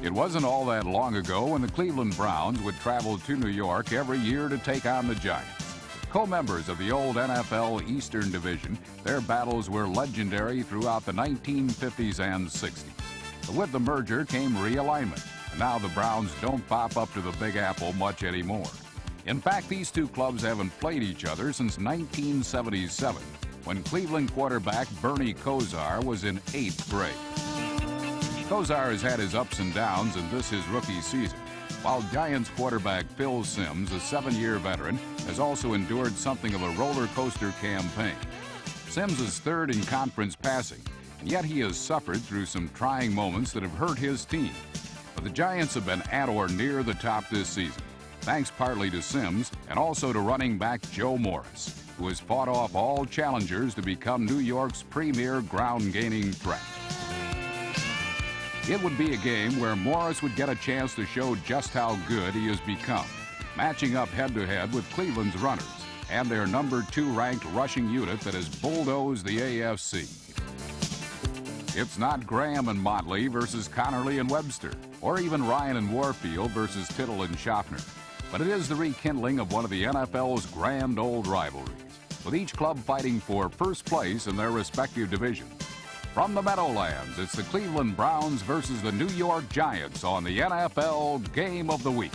It wasn't all that long ago when the Cleveland Browns would travel to New York every year to take on the Giants. Co-members of the old NFL Eastern Division, their battles were legendary throughout the 1950s and 60s. But with the merger came realignment, and now the Browns don't pop up to the Big Apple much anymore. In fact, these two clubs haven't played each other since 1977, when Cleveland quarterback Bernie Kosar was in 8th grade. Kosar has had his ups and downs in this his rookie season, while Giants quarterback Phil Simms, a 7-year veteran, has also endured something of a roller coaster campaign. Simms is 3rd in conference passing, and yet he has suffered through some trying moments that have hurt his team. But the Giants have been at or near the top this season, thanks partly to Simms and also to running back Joe Morris, who has fought off all challengers to become New York's premier ground-gaining threat. It would be a game where Morris would get a chance to show just how good he has become, matching up head-to-head with Cleveland's runners and their number 2 ranked rushing unit that has bulldozed the AFC. It's not Graham and Motley versus Connerly and Webster, or even Ryan and Warfield versus Tittle and Schaffner, but it is the rekindling of one of the NFL's grand old rivalries, with each club fighting for first place in their respective divisions. From the Meadowlands, it's the Cleveland Browns versus the New York Giants on the NFL Game of the Week.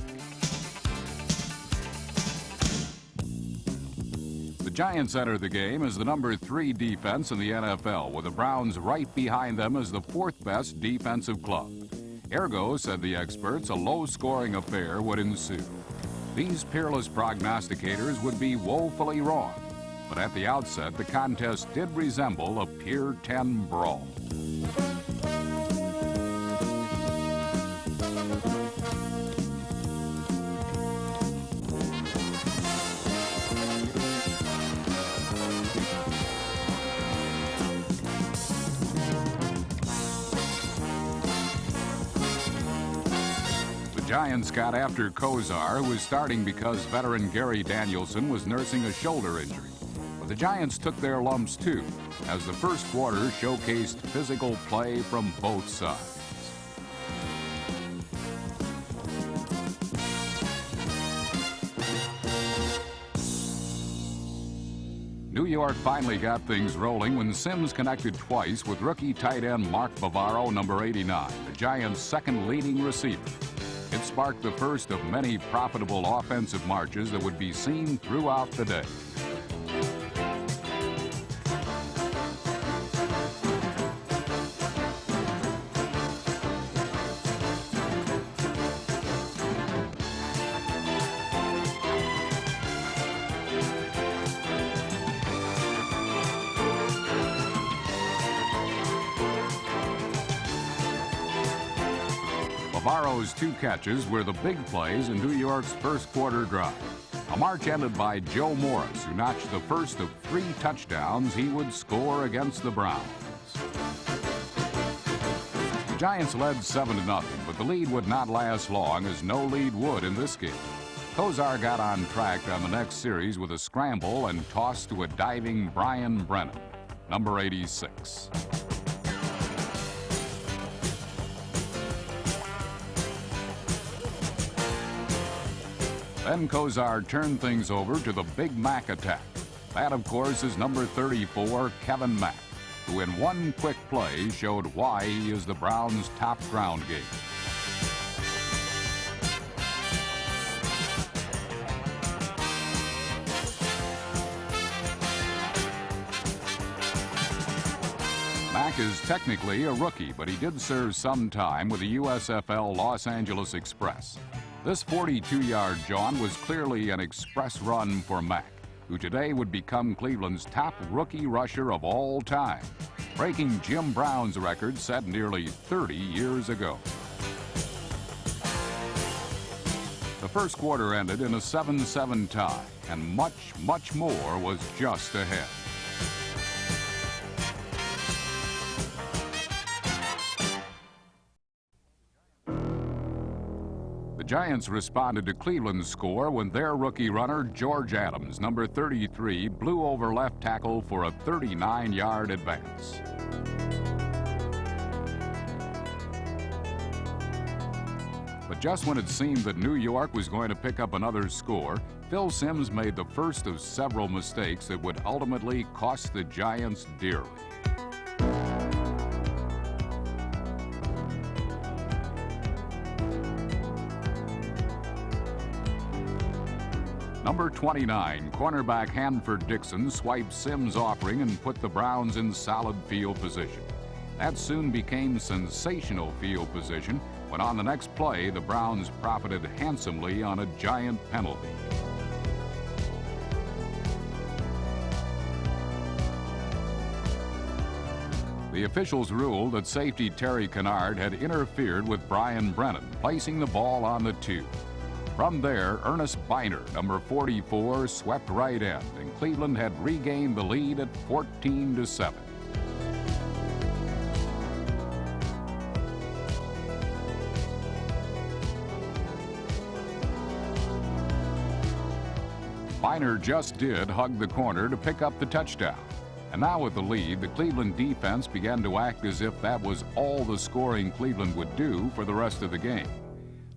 The Giants enter the game as the number 3 defense in the NFL, with the Browns right behind them as the 4th best defensive club. Ergo, said the experts, a low-scoring affair would ensue. These peerless prognosticators would be woefully wrong. But at the outset, the contest did resemble a Pier 10 brawl. The Giants got after Kosar, who was starting because veteran Gary Danielson was nursing a shoulder injury. The Giants took their lumps too, as the first quarter showcased physical play from both sides. New York finally got things rolling when Simms connected twice with rookie tight end Mark Bavaro, number 89, the Giants' second leading receiver. It sparked the first of many profitable offensive marches that would be seen throughout the day. Bavaro's 2 catches were the big plays in New York's first quarter drive. A march ended by Joe Morris, who notched the first of 3 touchdowns he would score against the Browns. The Giants led 7-0, but the lead would not last long, as no lead would in this game. Kosar got on track on the next series with a scramble and toss to a diving Brian Brennan, number 86. Then Kosar turned things over to the Big Mac attack. That, of course, is number 34, Kevin Mack, who in one quick play showed why he is the Browns' top ground game. Mack is technically a rookie, but he did serve some time with the USFL Los Angeles Express. This 42-yard jaunt was clearly an express run for Mack, who today would become Cleveland's top rookie rusher of all time, breaking Jim Brown's record set nearly 30 years ago. The first quarter ended in a 7-7 tie, and much, much more was just ahead. The Giants responded to Cleveland's score when their rookie runner, George Adams, number 33, blew over left tackle for a 39-yard advance. But just when it seemed that New York was going to pick up another score, Phil Simms made the first of several mistakes that would ultimately cost the Giants dearly. Number 29, cornerback Hanford Dixon swiped Simms' offering and put the Browns in solid field position. That soon became sensational field position when on the next play, the Browns profited handsomely on a Giant penalty. The officials ruled that safety Terry Kennard had interfered with Brian Brennan, placing the ball on the 2. From there, Ernest Biner, number 44, swept right in, and Cleveland had regained the lead at 14-7. Biner just did hug the corner to pick up the touchdown. And now with the lead, the Cleveland defense began to act as if that was all the scoring Cleveland would do for the rest of the game.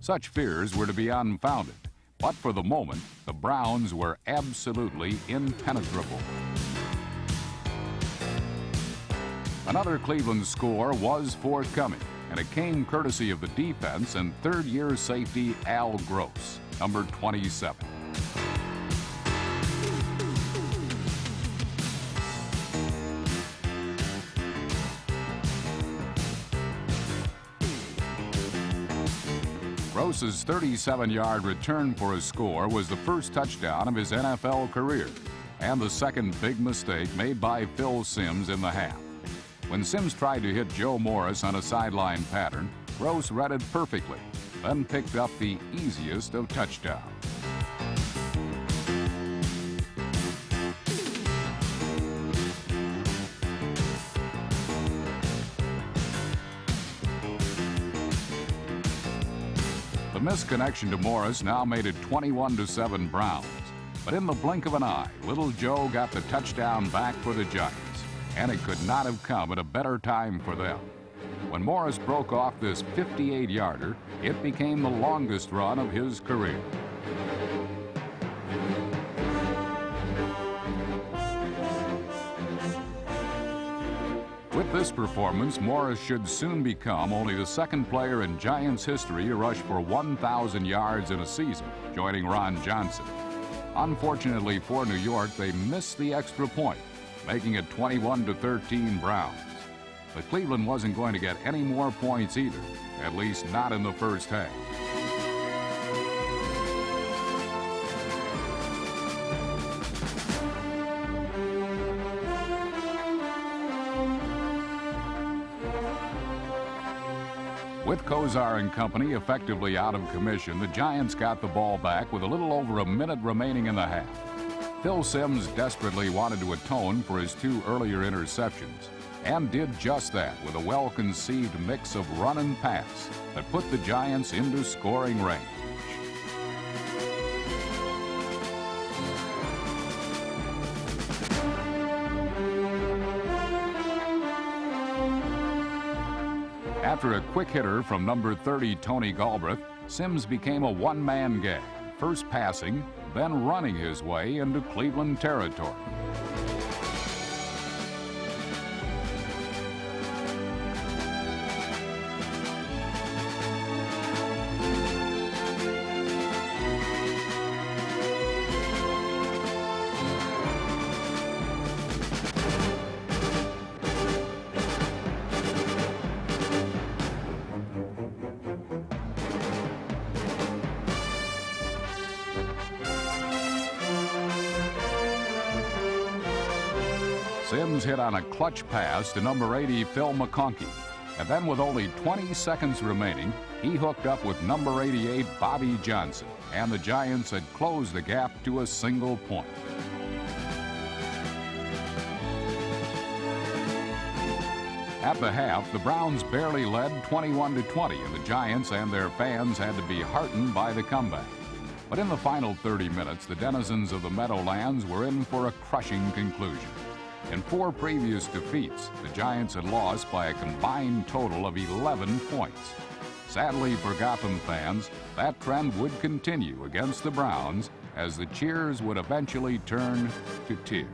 Such fears were to be unfounded, but for the moment, the Browns were absolutely impenetrable. Another Cleveland score was forthcoming, and it came courtesy of the defense and third-year safety Al Gross, number 27. Gross's 37-yard return for a score was the first touchdown of his NFL career, and the second big mistake made by Phil Simms in the half. When Simms tried to hit Joe Morris on a sideline pattern, Gross read it perfectly, then picked up the easiest of touchdowns. The missed connection to Morris now made it 21-7 Browns. But in the blink of an eye, Little Joe got the touchdown back for the Giants, and it could not have come at a better time for them. When Morris broke off this 58-yarder, it became the longest run of his career. With this performance, Morris should soon become only the second player in Giants history to rush for 1,000 yards in a season, joining Ron Johnson. Unfortunately for New York, they missed the extra point, making it 21-13 Browns. But Cleveland wasn't going to get any more points either, at least not in the first half. With Kozar and company effectively out of commission, the Giants got the ball back with a little over a minute remaining in the half. Phil Simms desperately wanted to atone for his 2 earlier interceptions, and did just that with a well-conceived mix of run and pass that put the Giants into scoring range. After a quick hitter from number 30, Tony Galbraith, Simms became a one-man gang, first passing, then running his way into Cleveland territory. Simms hit on a clutch pass to number 80, Phil McConkey. And then with only 20 seconds remaining, he hooked up with number 88, Bobby Johnson. And the Giants had closed the gap to a single point. At the half, the Browns barely led 21-20, and the Giants and their fans had to be heartened by the comeback. But in the final 30 minutes, the denizens of the Meadowlands were in for a crushing conclusion. In 4 previous defeats, the Giants had lost by a combined total of 11 points. Sadly for Gotham fans, that trend would continue against the Browns as the cheers would eventually turn to tears.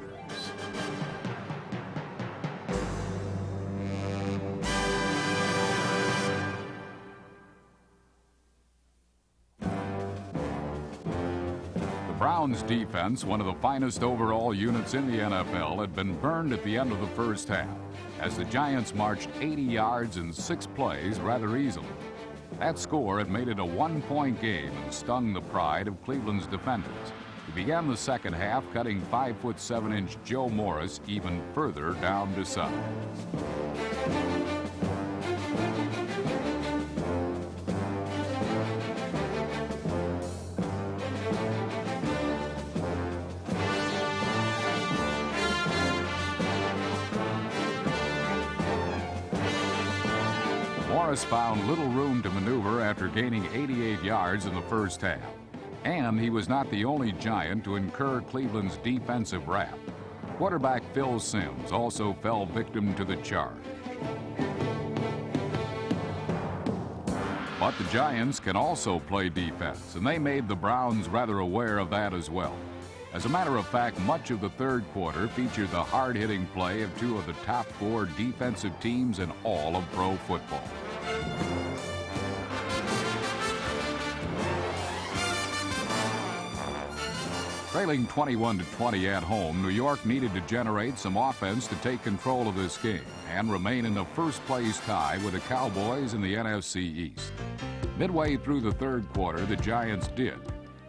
The Browns defense, one of the finest overall units in the NFL, had been burned at the end of the first half as the Giants marched 80 yards in 6 plays rather easily. That score had made it a one-point game and stung the pride of Cleveland's defenders, who began the second half cutting 5'7" Joe Morris even further down to size. Morris found little room to maneuver after gaining 88 yards in the first half. And he was not the only Giant to incur Cleveland's defensive wrath. Quarterback Phil Simms also fell victim to the charge. But the Giants can also play defense, and they made the Browns rather aware of that as well. As a matter of fact, much of the third quarter featured the hard-hitting play of 2 of the top 4 defensive teams in all of pro football. Trailing 21-20 at home, New York needed to generate some offense to take control of this game and remain in the first-place tie with the Cowboys in the NFC East. Midway through the third quarter, the Giants did,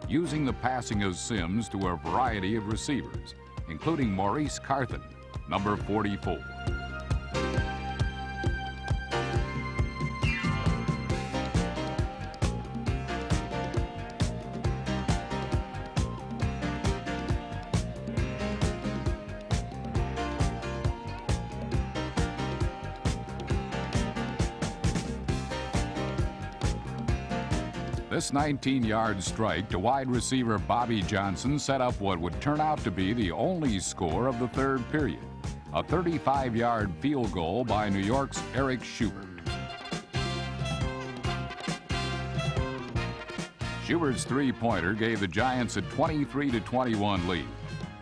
using the passing of Simms to a variety of receivers, including Maurice Carthen, number 44. This 19-yard strike to wide receiver Bobby Johnson set up what would turn out to be the only score of the third period, a 35-yard field goal by New York's Eric Schubert. Schubert's three-pointer gave the Giants a 23-21 lead.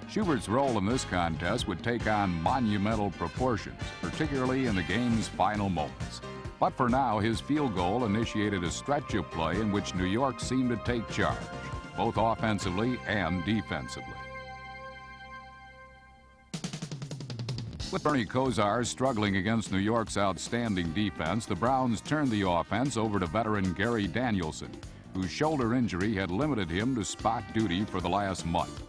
Schubert's role in this contest would take on monumental proportions, particularly in the game's final moments. But for now, his field goal initiated a stretch of play in which New York seemed to take charge, both offensively and defensively. With Bernie Kosar struggling against New York's outstanding defense, the Browns turned the offense over to veteran Gary Danielson, whose shoulder injury had limited him to spot duty for the last month.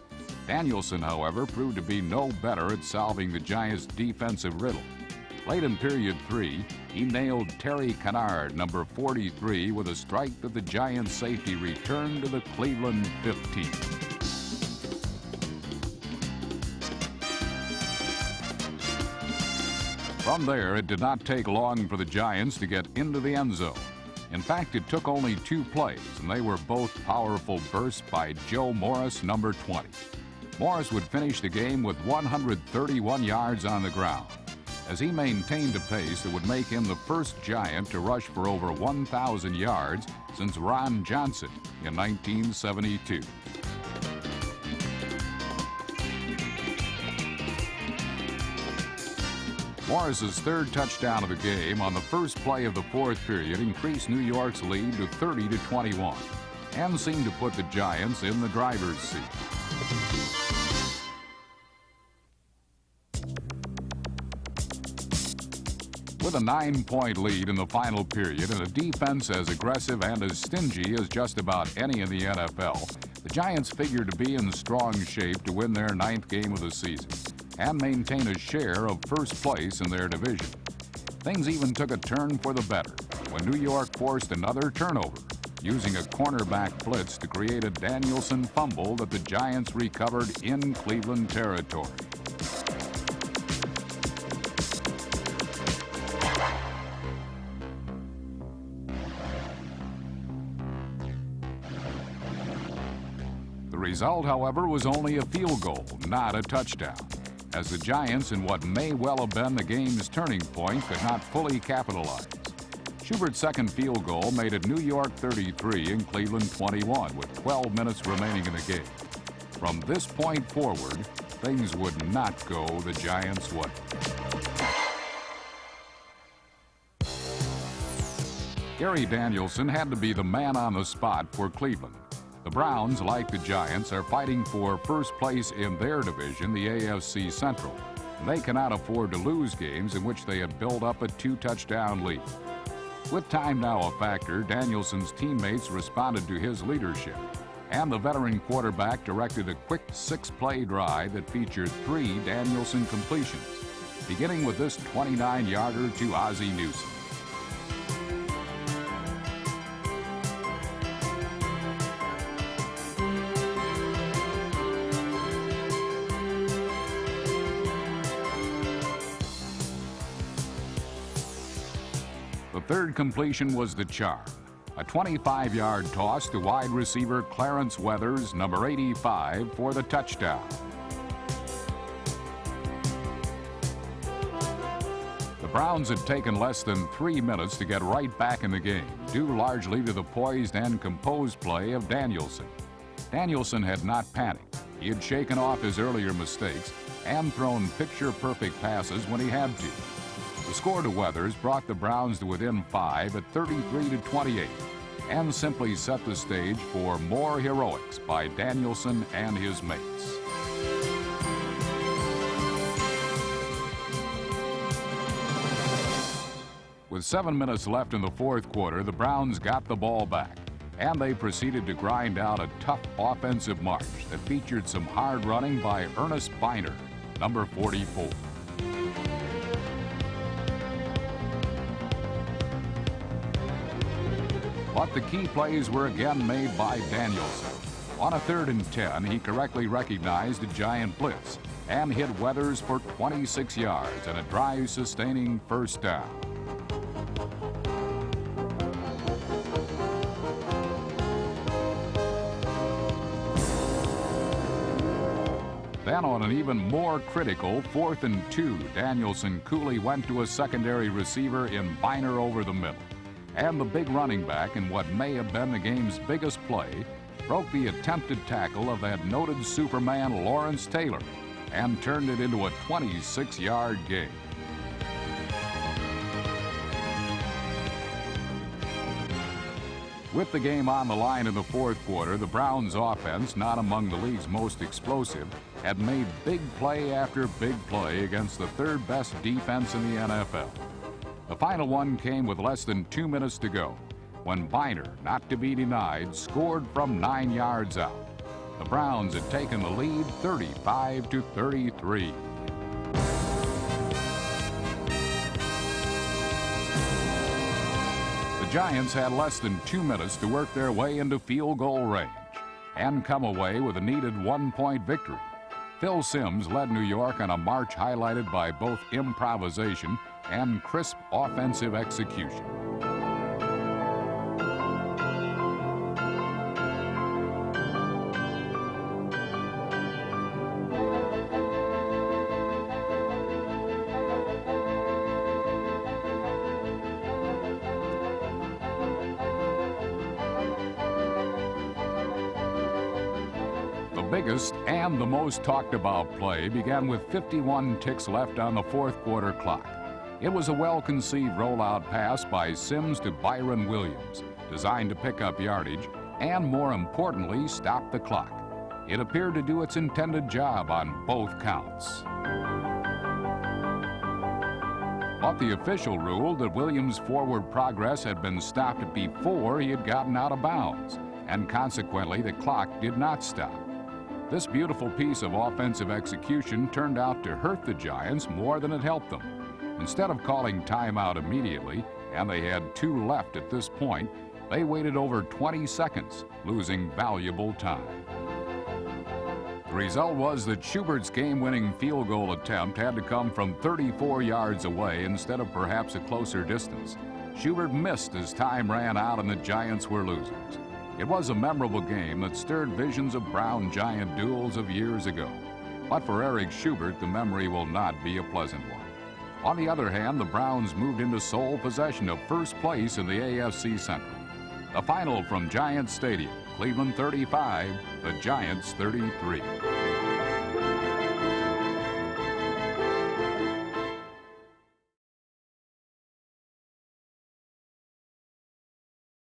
Danielson, however, proved to be no better at solving the Giants' defensive riddle. Late in period 3, he nailed Terry Kennard, number 43, with a strike that the Giants safety returned to the Cleveland 15. From there, it did not take long for the Giants to get into the end zone. In fact, it took only 2 plays, and they were both powerful bursts by Joe Morris, number 20. Morris would finish the game with 131 yards on the ground, as he maintained a pace that would make him the first Giant to rush for over 1,000 yards since Ron Johnson in 1972. Morris's third touchdown of the game on the first play of the fourth period increased New York's lead to 30-21 and seemed to put the Giants in the driver's seat. With a 9-point lead in the final period and a defense as aggressive and as stingy as just about any in the NFL, the Giants figured to be in strong shape to win their 9th game of the season and maintain a share of first place in their division. Things even took a turn for the better when New York forced another turnover, using a cornerback blitz to create a Danielson fumble that the Giants recovered in Cleveland territory. The result, however, was only a field goal, not a touchdown, as the Giants, in what may well have been the game's turning point, could not fully capitalize. Schubert's second field goal made it New York 33 and Cleveland 21 with 12 minutes remaining in the game. From this point forward, things would not go the Giants' way. Gary Danielson had to be the man on the spot for Cleveland. The Browns, like the Giants, are fighting for first place in their division, the AFC Central. They cannot afford to lose games in which they had built up a 2-touchdown lead. With time now a factor, Danielson's teammates responded to his leadership, and the veteran quarterback directed a quick 6-play drive that featured 3 Danielson completions, beginning with this 29-yarder to Ozzie Newsome. The third completion was the charm, a 25-yard toss to wide receiver Clarence Weathers, number 85, for the touchdown. The Browns had taken less than 3 minutes to get right back in the game, due largely to the poised and composed play of Danielson. Danielson had not panicked. He had shaken off his earlier mistakes and thrown picture-perfect passes when he had to. The score to Weathers brought the Browns to within 5 at 33-28 and simply set the stage for more heroics by Danielson and his mates. With 7 minutes left in the fourth quarter, the Browns got the ball back, and they proceeded to grind out a tough offensive march that featured some hard running by Ernest Byner, number 44. But the key plays were again made by Danielson. On a 3rd and 10, he correctly recognized a giant blitz and hit Weathers for 26 yards and a drive-sustaining first down. Then on an even more critical 4th and 2, Danielson coolly went to a secondary receiver in Byner over the middle. And the big running back in what may have been the game's biggest play broke the attempted tackle of that noted Superman Lawrence Taylor and turned it into a 26-yard gain. With the game on the line in the fourth quarter, the Browns' offense, not among the league's most explosive, had made big play after big play against the 3rd best defense in the NFL. The final one came with less than 2 minutes to go, when Byner, not to be denied, scored from 9 yards out. The Browns had taken the lead 35-33. The Giants had less than 2 minutes to work their way into field goal range and come away with a needed 1-point victory. Phil Simms led New York on a march highlighted by both improvisation and crisp offensive execution. The biggest and the most talked about play began with 51 ticks left on the fourth quarter clock. It was a well-conceived rollout pass by Simms to Byron Williams, designed to pick up yardage and, more importantly, stop the clock. It appeared to do its intended job on both counts. But the official ruled that Williams' forward progress had been stopped before he had gotten out of bounds, and consequently the clock did not stop. This beautiful piece of offensive execution turned out to hurt the Giants more than it helped them. Instead of calling timeout immediately, and they had 2 left at this point, they waited over 20 seconds, losing valuable time. The result was that Schubert's game-winning field goal attempt had to come from 34 yards away instead of perhaps a closer distance. Schubert missed as time ran out and the Giants were losers. It was a memorable game that stirred visions of Brown-Giant duels of years ago. But for Eric Schubert, the memory will not be a pleasant one. On the other hand, the Browns moved into sole possession of first place in the AFC Central. The final from Giants Stadium, Cleveland 35, the Giants 33.